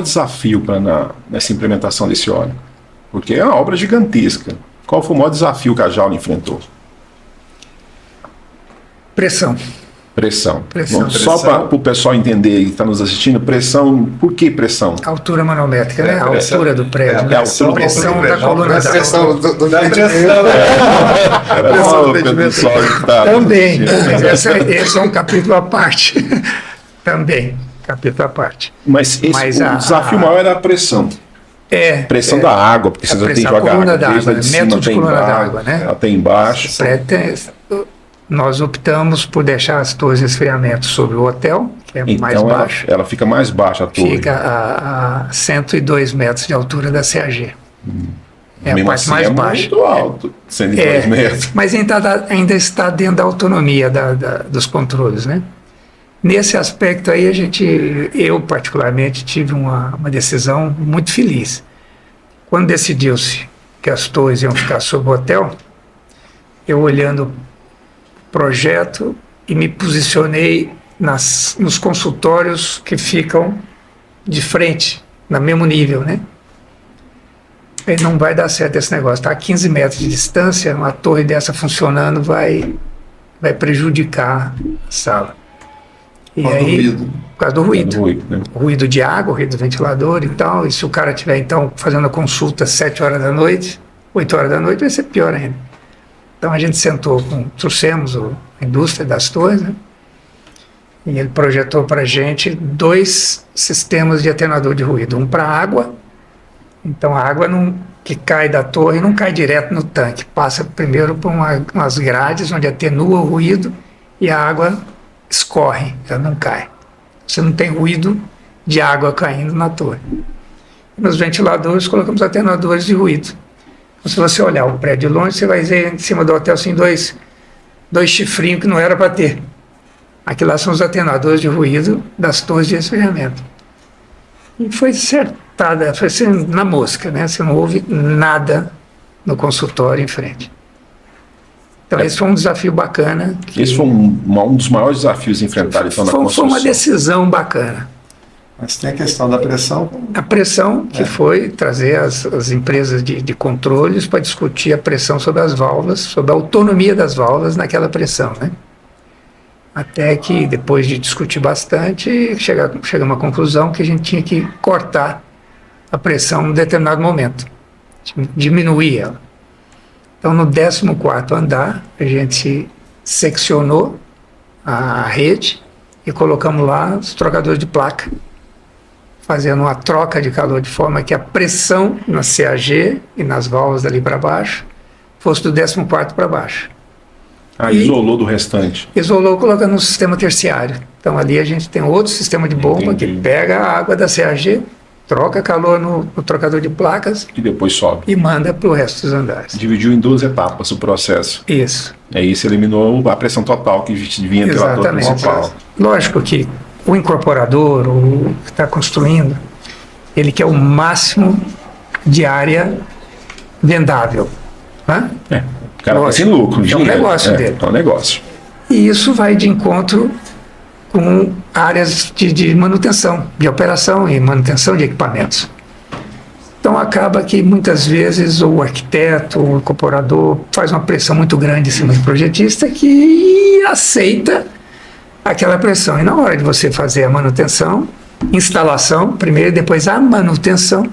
maior desafio nessa implementação desse óleo? Porque é uma obra gigantesca. Qual foi o maior desafio que a Jaula enfrentou? Pressão. Pressão. Pressão. Bom, só para o pessoal entender que está nos assistindo, pressão, por que pressão? Altura manométrica, né? A altura do prédio. A altura pressão da coluna d'água. Pressão do Também. Esse é um capítulo à parte. Também. Capítulo à parte. Mas o desafio maior era a pressão. Pressão da água, porque vocês têm que jogar coluna d'água, de cima, metro de tem coluna embaixo, d'água, né? ela tem embaixo. Nós optamos por deixar as torres de resfriamento sobre o hotel, que é Então mais baixo. Ela fica mais baixa, a torre. Fica a 102 metros de altura da CAG. É a Mesmo parte assim, mais é baixa. muito alto, 102 metros. Mas ainda está dentro da autonomia dos controles, né? Nesse aspecto aí, eu particularmente tive uma decisão muito feliz. Quando decidiu-se que as torres iam ficar sob o hotel, eu olhando o projeto e me posicionei nos consultórios que ficam de frente, no mesmo nível, né? E não vai dar certo esse negócio. Está a 15 metros de distância, uma torre dessa funcionando vai prejudicar a sala. E aí, por causa do ruído. Né? Ruído de água, ruído do ventilador e tal. E se o cara estiver, então, fazendo a consulta às 7 horas da noite, 8 horas da noite, vai ser pior ainda. Então a gente trouxemos a indústria das torres, né? E ele projetou para a gente 2 sistemas de atenuador de ruído. Um para água, então a água que cai da torre não cai direto no tanque, passa primeiro por umas grades onde atenua o ruído e a água escorre, ela não cai. Você não tem ruído de água caindo na torre. E nos ventiladores colocamos atenuadores de ruído. Então, se você olhar o prédio de longe, você vai ver em cima do hotel assim, dois chifrinhos que não era para ter. Aqui lá são os atenuadores de ruído das torres de resfriamento. E foi acertada, foi assim, na mosca, né? Você não ouve nada no consultório em frente. Então esse foi um desafio bacana. Esse foi um dos maiores desafios enfrentados então, na construção. Foi uma decisão bacana. Mas tem a questão da pressão. A pressão, que foi trazer as empresas de controles para discutir a pressão sobre as válvulas, sobre a autonomia das válvulas naquela pressão, né? Até que, depois de discutir bastante, chegamos à conclusão que a gente tinha que cortar a pressão em um determinado momento, diminuir ela. Então, no 14º andar, a gente seccionou a rede e colocamos lá os trocadores de placa, fazendo uma troca de calor de forma que a pressão na CAG e nas válvulas dali para baixo fosse do 14º para baixo. Isolou do restante. Isolou colocando um sistema terciário. Então ali a gente tem outro sistema de bomba que pega a água da CAG, troca calor no trocador de placas e depois sobe. E manda para o resto dos andares. Dividiu em 2 etapas o processo. Isso. Isso eliminou a pressão total que vinha pela torre principal. Lógico que o incorporador, o que está construindo, ele quer o máximo de área vendável. Né? O cara está sem lucro. É um negócio dele. É um negócio. E isso vai de encontro com áreas de manutenção, de operação e manutenção de equipamentos. Então acaba que muitas vezes o arquiteto, o incorporador faz uma pressão muito grande em cima do projetista que aceita aquela pressão. E na hora de você fazer a manutenção, instalação primeiro e depois a manutenção,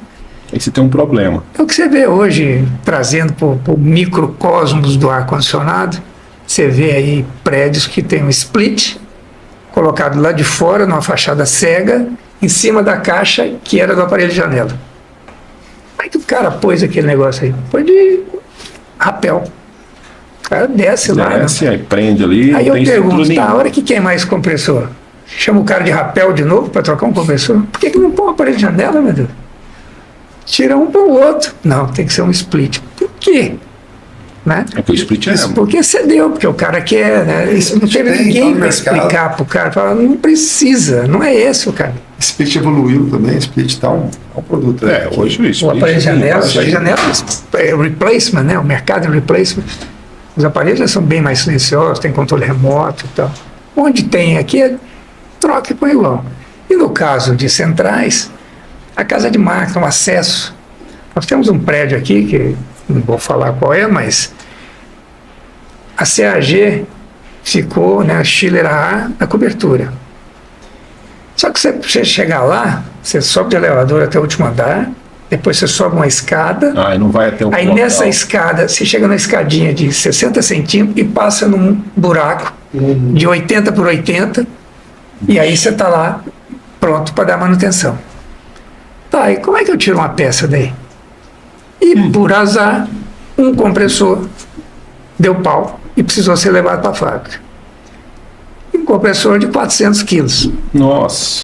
aí você tem um problema. É o que você vê hoje, trazendo para o microcosmos do ar-condicionado. Você vê aí prédios que tem um split colocado lá de fora, numa fachada cega, em cima da caixa que era do aparelho de janela. Aí que o cara pôs aquele negócio aí? Pôs de rapel. O cara desce lá. Desce, aí prende ali. Aí eu pergunto, a hora que queimar esse compressor? Chama o cara de rapel de novo para trocar um compressor? Por que não põe um aparelho de janela, meu Deus? Tira um para o outro. Não, tem que ser um split. Por quê? Né? Porque o split isso porque cedeu, porque o cara quer, né? Isso não teve ninguém para explicar para o cara. Fala, não precisa, não é esse o cara. Split evoluiu também, split está um produto. Hoje o split. O aparelho de janela, replacement, né? O mercado de replacement. Os aparelhos já são bem mais silenciosos, tem controle remoto e tal. Onde tem aqui, troca e põe igual. E no caso de centrais, A casa de máquina, o acesso. Nós temos um prédio aqui, que não vou falar qual é, mas a CAG ficou, né, a Schiller A na cobertura. Só que você chegar lá, você sobe de elevador até o último andar, depois você sobe uma escada, Aí não vai até o aí portal. nessa escada, você chega na escadinha de 60 centímetros e passa num buraco de 80 por 80, e aí você está lá pronto para dar manutenção. Tá, e como é que eu tiro uma peça daí? E por azar, um compressor deu pau e precisou ser levado para a fábrica. Um compressor de 400 quilos. Nossa.